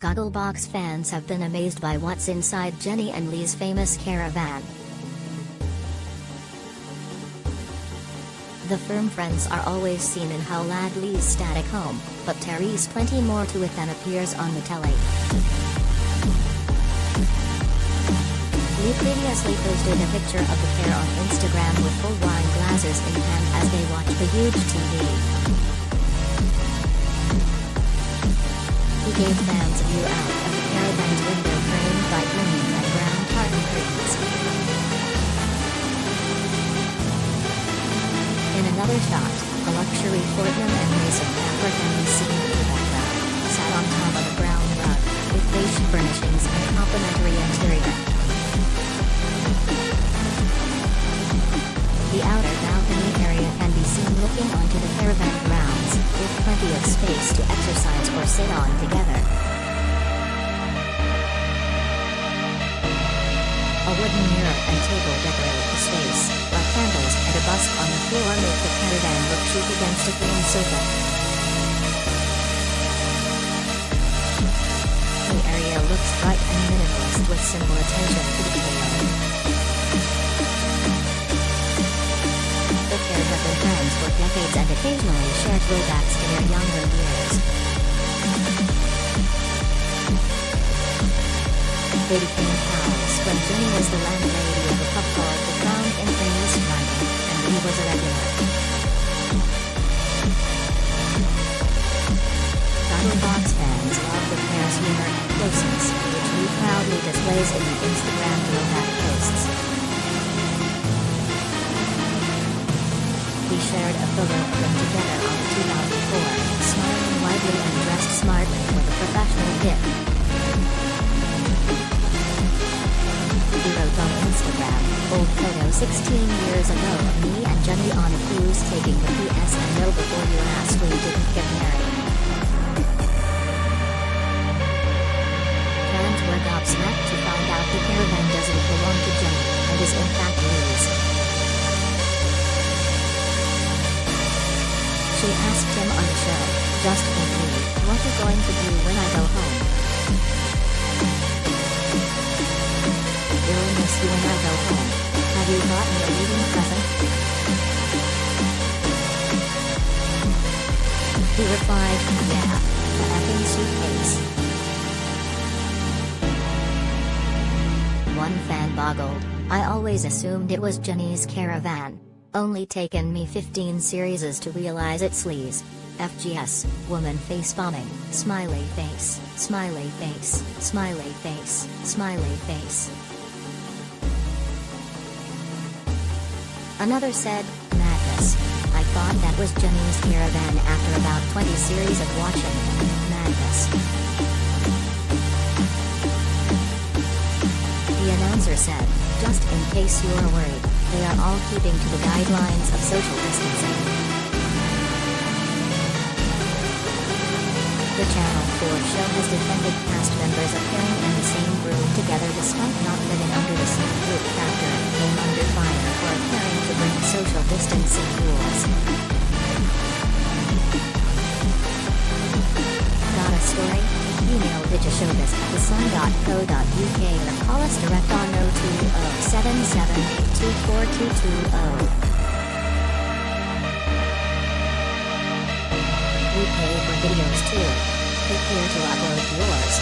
Gogglebox fans have been amazed by what's inside Jenny and Lee's famous caravan. The firm friends are always seen in Hull at Lee's static home, but Terry's plenty more to it than appears on the telly. Lee previously posted a picture of the pair on Instagram with full wine glasses in hand as they watch the huge TV. He gave fans a view out of the caravan's window framed by green and brown tartan curtains. In another shot, a luxury Fortnum Mason hamper can be seen in the background, sat on top of a brown rug, with beige furnishings and complimentary interior. The outer balcony area can be seen looking onto the caravan grounds, with plenty of space to exercise or sit on together. A wooden mirror and table decorate the space, while candles and a bust on the floor make the caravan look chic against a green sofa. The area looks bright and minimalist with simple attention to detail. The pair have been friends for decades and occasionally shared throwbacks to their younger years. They became pals when Jenny was the landlady of a pub called the Crown in East London, and Lee was a regular. Gogglebox fans love the pair's humor and closeness, which Lee proudly displays in the Instagram throwback posts. He shared a photo of them together on 2004, smiling widely and dressed smartly for the professional gift. He wrote on Instagram, "Old photo 16 years ago of me and Jenny on a cruise taking the PS and no before you asked we didn't get married." Fans were gobsmacked to find out the caravan doesn't belong to Jenny, and is in fact Lee's. She asked him on the show, "Just think Lee, what you going to do when I go home? You'll miss you when I go home. Have you got me a leaving present?" He replied, "Yeah, the effing suitcase." One fan boggled, "I always assumed it was Jenny's caravan. Only taken me 15 series to realize it's Lee's. FGS, woman face bombing, smiley face, smiley face, smiley face, smiley face." Another said, "Madness. I thought that was Jenny's caravan after about 20 series of watching. Madness." The announcer said, "Just in case you're worried, they are all keeping to the guidelines of social distancing." The Channel 4 show has defended cast members appearing in the same room together despite not living under the same roof after it came under fire for appearing to break social distancing rules. Got a story? Email digishowbiz@thesun.co.uk or call us direct on 02077824220. We pay for videos too. Click here to upload yours.